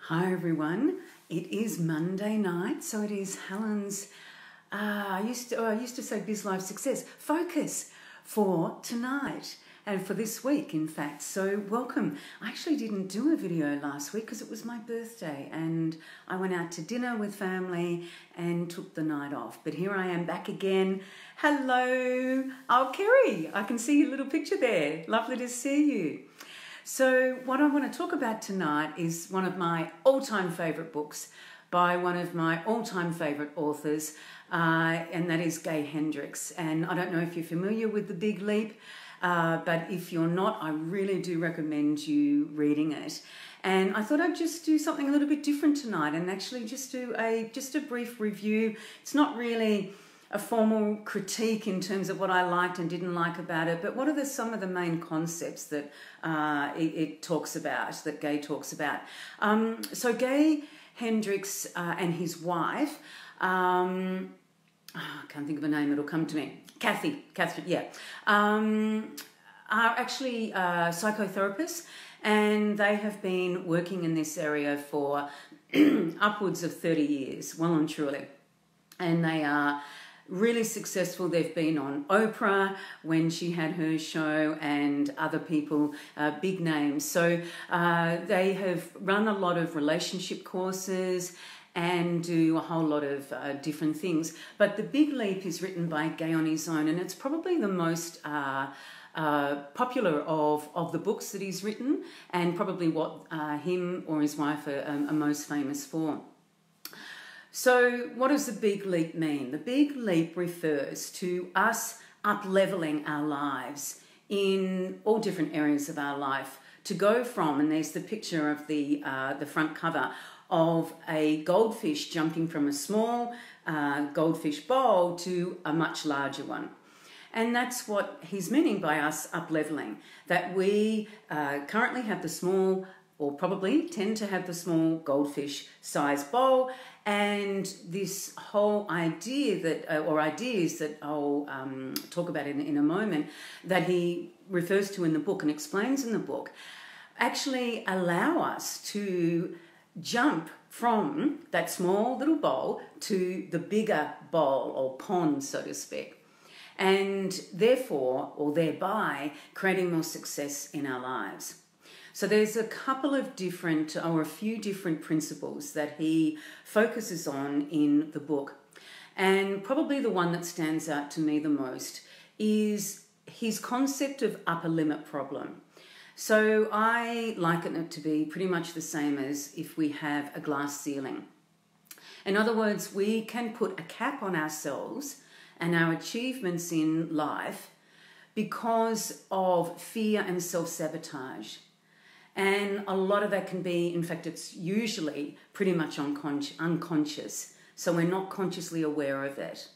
Hi everyone, it is Monday night, so it is Helen's, I used to say Biz Life Success, focus for tonight and for this week in fact, so welcome. I actually didn't do a video last week because it was my birthday and I went out to dinner with family and took the night off, but here I am back again. Hello, oh Kerry, I can see your little picture there, lovely to see you. So what I want to talk about tonight is one of my all-time favourite books by one of my all-time favourite authors, and that is Gay Hendricks. And I don't know if you're familiar with The Big Leap, but if you're not, I really do recommend you reading it. And I thought I'd just do something a little bit different tonight and actually just do a brief review. It's not really a formal critique in terms of what I liked and didn't like about it, but what are some of the main concepts that it talks about, that Gay talks about. So Gay Hendricks and his wife, I can't think of a name, it'll come to me, Catherine, yeah, are actually psychotherapists, and they have been working in this area for upwards of 30 years, well and truly, and they are really successful. They've been on Oprah when she had her show and other people, big names. So they have run a lot of relationship courses and do a whole lot of different things. But The Big Leap is written by Gay on his own, and it's probably the most popular of the books that he's written, and probably what him or his wife are most famous for. So what does the Big Leap mean? The Big Leap refers to us up-leveling our lives in all different areas of our life to go from, and there's the picture of the front cover of a goldfish jumping from a small goldfish bowl to a much larger one. And that's what he's meaning by us up-leveling, that we currently have the small, or probably tend to have the small goldfish size bowl, and this whole idea that, or ideas that I'll talk about in a moment, that he refers to in the book and explains in the book, actually allow us to jump from that small little bowl to the bigger bowl or pond, so to speak, and therefore, or thereby, creating more success in our lives. So there's a couple of different, or a few different principles that he focuses on in the book. And probably the one that stands out to me the most is his concept of upper limit problem. So I liken it to be pretty much the same as if we have a glass ceiling. In other words, we can put a cap on ourselves and our achievements in life because of fear and self-sabotage. And a lot of that can be, in fact, it's usually pretty much unconscious, so we're not consciously aware of it.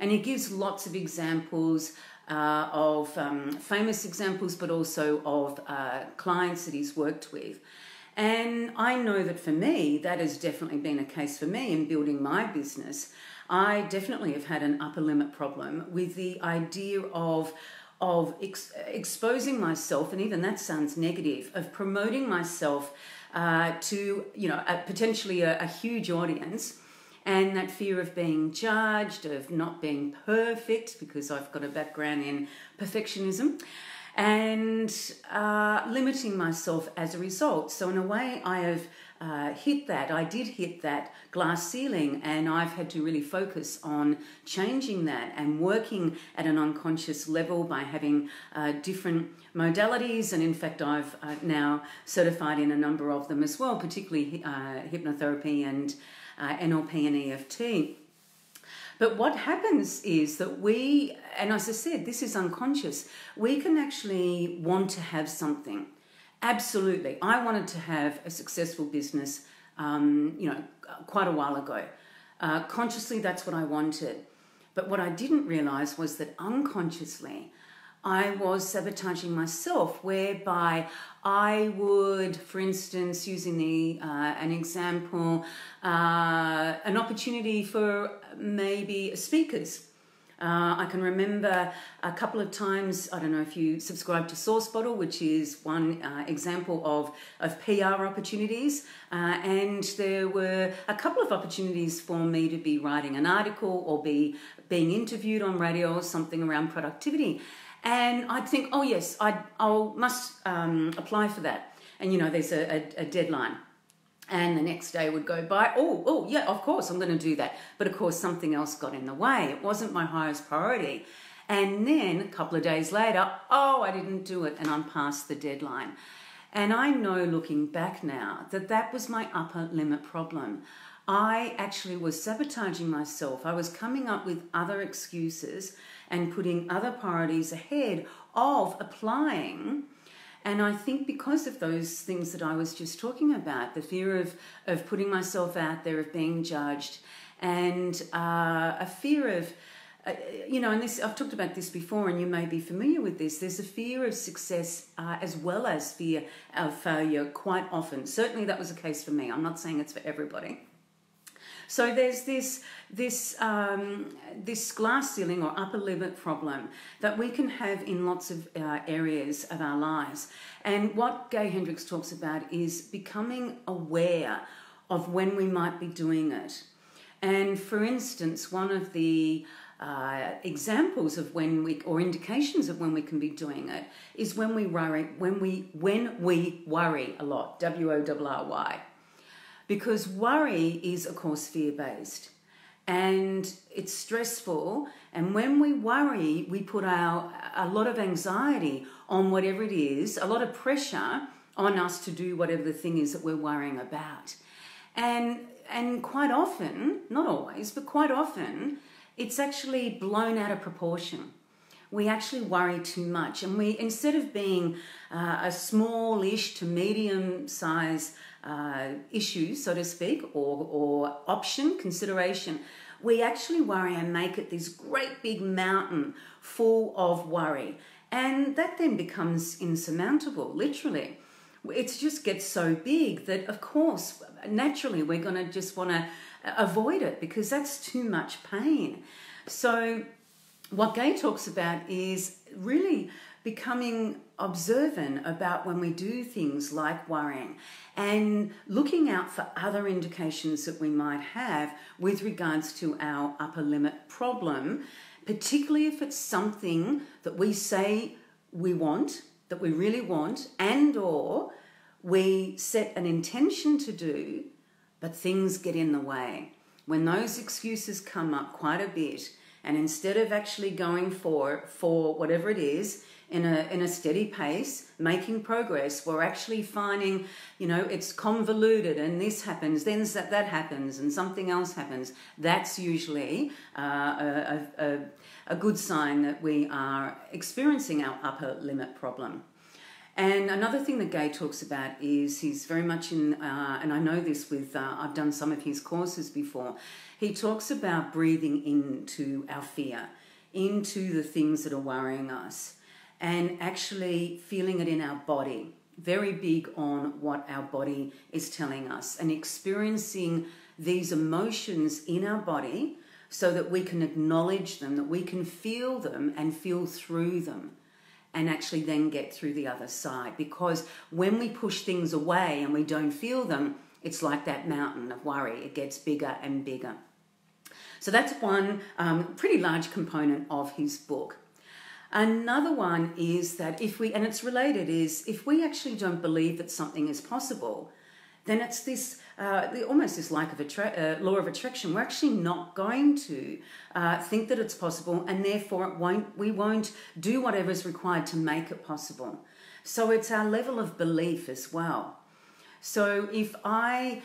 And he gives lots of examples of famous examples, but also of clients that he's worked with. And I know that for me, that has definitely been a case for me in building my business. I definitely have had an upper limit problem with the idea of exposing myself, and even that sounds negative, of promoting myself to, potentially a huge audience, and that fear of being judged, of not being perfect, because I've got a background in perfectionism, and limiting myself as a result. So in a way, I have I did hit that glass ceiling, and I've had to really focus on changing that and working at an unconscious level by having different modalities, and in fact I've now certified in a number of them as well, particularly hypnotherapy and NLP and EFT. But what happens is that we, and as I said, this is unconscious, we can actually want to have something. Absolutely. I wanted to have a successful business, quite a while ago. Consciously, that's what I wanted. But what I didn't realise was that unconsciously, I was sabotaging myself, whereby I would, for instance, using an example, an opportunity for maybe speakers. I can remember a couple of times, I don't know if you subscribe to SourceBottle, which is one example of PR opportunities, and there were a couple of opportunities for me to be writing an article or being interviewed on radio or something around productivity. And I'd think, oh yes, I must apply for that. And there's a deadline. And the next day would go by, oh, yeah, of course, I'm going to do that. But of course, something else got in the way. It wasn't my highest priority. And then a couple of days later, I didn't do it and I'm past the deadline. And I know looking back now that was my upper limit problem. I actually was sabotaging myself. I was coming up with other excuses and putting other priorities ahead of applying. And I think because of those things that I was just talking about, the fear of putting myself out there, of being judged, and a fear of, and this, I've talked about this before and you may be familiar with this, there's a fear of success as well as fear of failure quite often. Certainly that was the case for me. I'm not saying it's for everybody. So there's this glass ceiling or upper limit problem that we can have in lots of areas of our lives. And what Gay Hendricks talks about is becoming aware of when we might be doing it. And for instance, one of the examples of indications of when we can be doing it is when we worry a lot, WORRY. Because worry is, of course, fear-based and it's stressful. And when we worry, we put a lot of anxiety on whatever it is, a lot of pressure on us to do whatever the thing is that we're worrying about. And quite often, not always, but quite often, it's actually blown out of proportion. We actually worry too much. And instead of being a smallish to medium-size issue, so to speak, or option, consideration, we actually worry and make it this great big mountain full of worry. And that then becomes insurmountable, literally. It just gets so big that, of course, naturally we're going to just want to avoid it because that's too much pain. So what Gay talks about is really becoming observant about when we do things like worrying and looking out for other indications that we might have with regards to our upper limit problem, particularly if it's something that we say we want, that we really want, and or we set an intention to do, but things get in the way. When those excuses come up quite a bit, and instead of actually going for whatever it is in a steady pace, making progress, we're actually finding, it's convoluted and this happens, then that happens and something else happens. That's usually a good sign that we are experiencing our upper limit problem. And another thing that Gay talks about is he's very much in, and I know this with, I've done some of his courses before, he talks about breathing into our fear, into the things that are worrying us, and actually feeling it in our body. Very big on what our body is telling us and experiencing these emotions in our body so that we can acknowledge them, that we can feel them and feel through them, and actually then get through the other side. Because when we push things away and we don't feel them, it's like that mountain of worry. It gets bigger and bigger. So that's one pretty large component of his book. Another one is that and it's related, is if we actually don't believe that something is possible, then it's this almost this law of attraction. We're actually not going to think that it's possible, and therefore we won't do whatever is required to make it possible. So it's our level of belief as well. So if I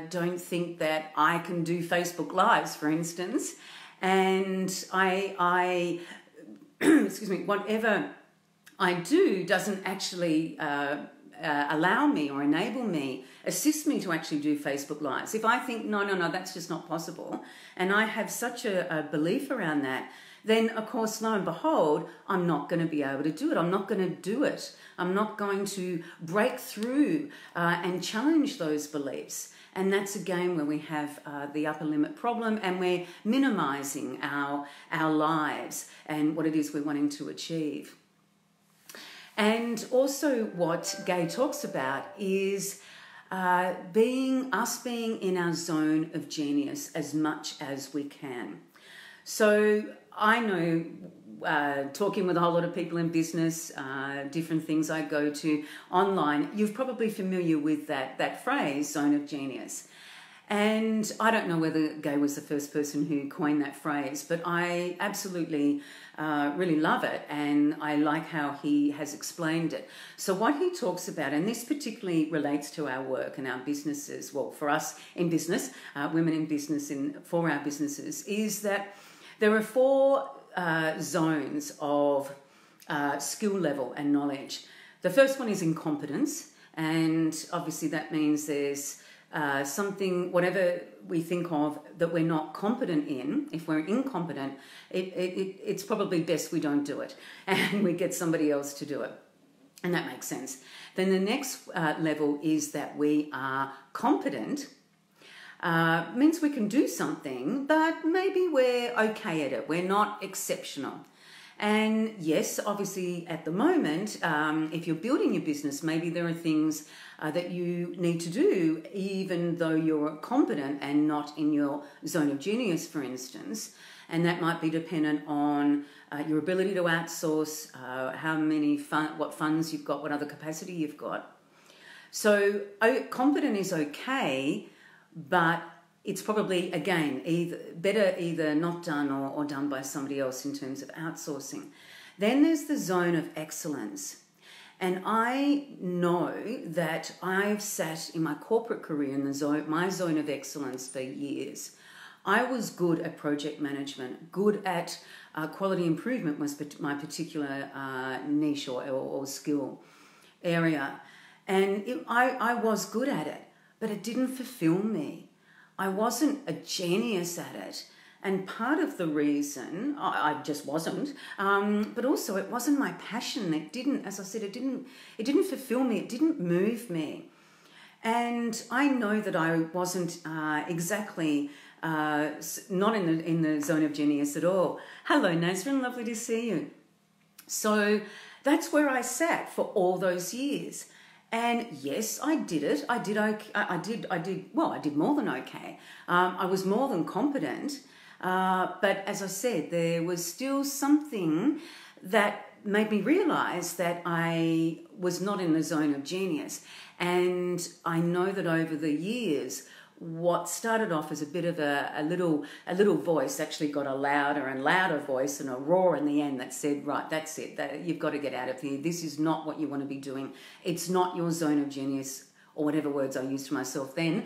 don't think that I can do Facebook Lives, for instance, and I excuse me, whatever I do doesn't actually allow me or enable me, assist me to actually do Facebook Lives. If I think, no, that's just not possible, and I have such a belief around that, then of course, lo and behold, I'm not going to be able to do it. I'm not going to do it. I'm not going to break through and challenge those beliefs. And that's again where we have the upper limit problem, and we're minimizing our lives and what it is we're wanting to achieve. And also what Gay talks about is being in our zone of genius as much as we can. So I know, talking with a whole lot of people in business, different things I go to online, you're probably familiar with that phrase, zone of genius. And I don't know whether Gay was the first person who coined that phrase, but I absolutely really love it, and I like how he has explained it. So what he talks about, and this particularly relates to our work and our businesses, well, for us in business, women in business for our businesses, is that there are 4 zones of skill level and knowledge. The first one is incompetence, and obviously that means there's something, whatever we think of that we're not competent in. If we're incompetent, it's probably best we don't do it and we get somebody else to do it. And that makes sense. Then the next level is that we are competent. Means we can do something, but maybe we're okay at it. We're not exceptional. And yes, obviously at the moment, if you're building your business, maybe there are things that you need to do, even though you're competent and not in your zone of genius, for instance. And that might be dependent on your ability to outsource, what funds you've got, what other capacity you've got. So competent is okay, but it's probably, again, either not done or done by somebody else in terms of outsourcing. Then there's the zone of excellence. And I know that I've sat in my corporate career in my zone of excellence for years. I was good at project management, good at quality improvement was my particular niche or skill area. And I was good at it, but it didn't fulfill me. I wasn't a genius at it. And part of the reason, I just wasn't, but also it wasn't my passion. It didn't, as I said, it didn't fulfill me. It didn't move me. And I know that I wasn't exactly not in the zone of genius at all. Hello, Nazrin, lovely to see you. So that's where I sat for all those years. And yes, I did it. I did okay. I did more than okay. I was more than competent. But as I said, there was still something that made me realise that I was not in the zone of genius. And I know that over the years, what started off as a bit of a little voice actually got a louder and louder voice and a roar in the end that said, right, that's it, you've got to get out of here. This is not what you want to be doing. It's not your zone of genius, or whatever words I used to myself then.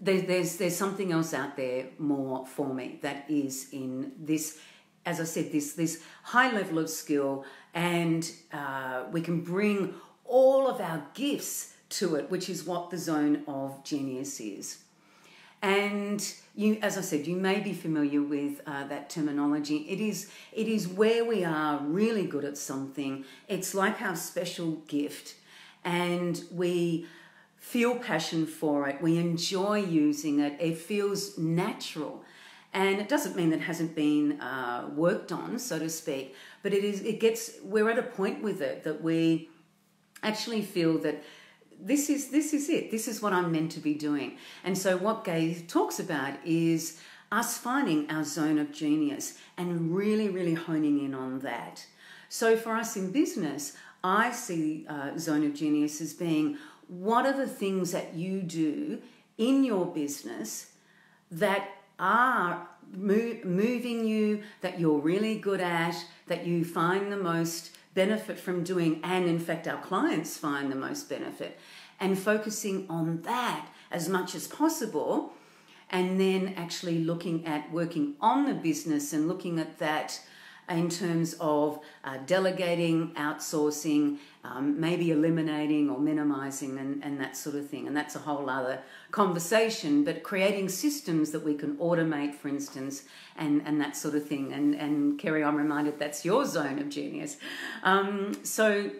There's something else out there more for me that is in this, as I said, this high level of skill, and we can bring all of our gifts to it, which is what the zone of genius is. And you, as I said, you may be familiar with that terminology. It is where we are really good at something. It's like our special gift, and we feel passion for it. We enjoy using it. It feels natural. And it doesn't mean that it hasn't been worked on, so to speak, but we're at a point with it that we actually feel that this is it. This is what I'm meant to be doing. And so what Gay talks about is us finding our zone of genius and really, really honing in on that. So for us in business, I see zone of genius as being, what are the things that you do in your business that are moving you, that you're really good at, that you find the most benefit from doing, and in fact our clients find the most benefit, and focusing on that as much as possible, and then actually looking at working on the business and looking at that in terms of delegating, outsourcing, maybe eliminating or minimizing and that sort of thing. And that's a whole other conversation, but creating systems that we can automate, for instance, and that sort of thing. And Kerry, I'm reminded that's your zone of genius. So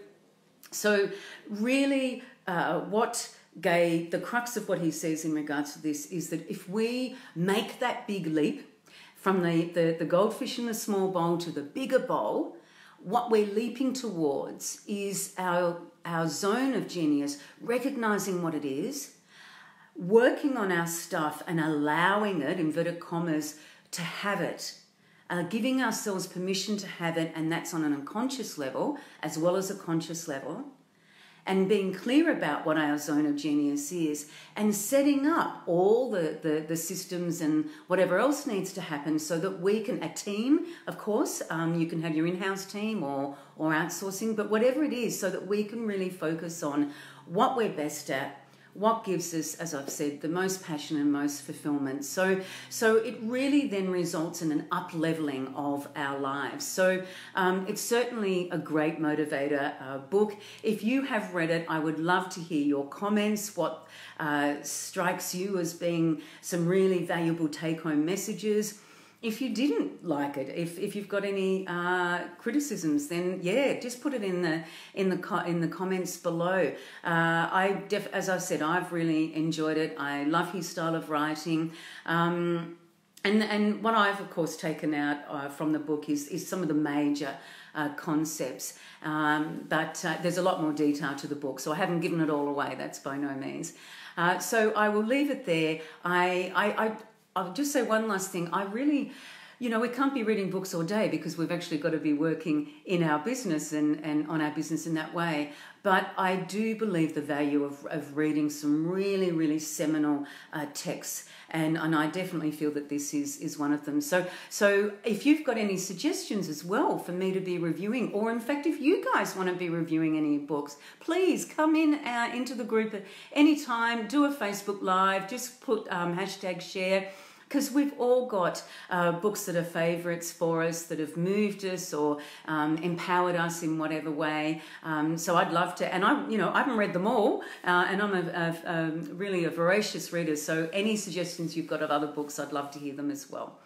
really what Gay, the crux of what he says in regards to this is that if we make that big leap from the goldfish in the small bowl to the bigger bowl, what we're leaping towards is our zone of genius, recognizing what it is, working on our stuff and allowing it, inverted commas, to have it, giving ourselves permission to have it, and that's on an unconscious level as well as a conscious level, and being clear about what our zone of genius is and setting up all the systems and whatever else needs to happen so that we can, a team, of course, you can have your in-house team or outsourcing, but whatever it is, so that we can really focus on what we're best at, what gives us, as I've said, the most passion and most fulfillment. So it really then results in an up-leveling of our lives. So it's certainly a great motivator book. If you have read it, I would love to hear your comments, what strikes you as being some really valuable take-home messages. If you didn't like it, if you've got any criticisms, then yeah, just put it in the comments below. As I said, I've really enjoyed it. I love his style of writing, and what I've of course taken out from the book is some of the major concepts, but there's a lot more detail to the book, so I haven't given it all away. That's by no means. So I will leave it there. I'll just say one last thing. I really, we can't be reading books all day because we've actually got to be working in our business and on our business in that way. But I do believe the value of reading some really, really seminal texts. And I definitely feel that this is one of them. So if you've got any suggestions as well for me to be reviewing, or in fact, if you guys want to be reviewing any books, please come into the group at any time, do a Facebook Live, just put #share. Because we've all got books that are favourites for us, that have moved us or empowered us in whatever way. So I'd love to, and I haven't read them all, and I'm really a voracious reader. So any suggestions you've got of other books, I'd love to hear them as well.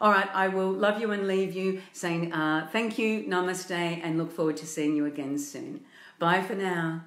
All right, I will love you and leave you saying thank you, namaste, and look forward to seeing you again soon. Bye for now.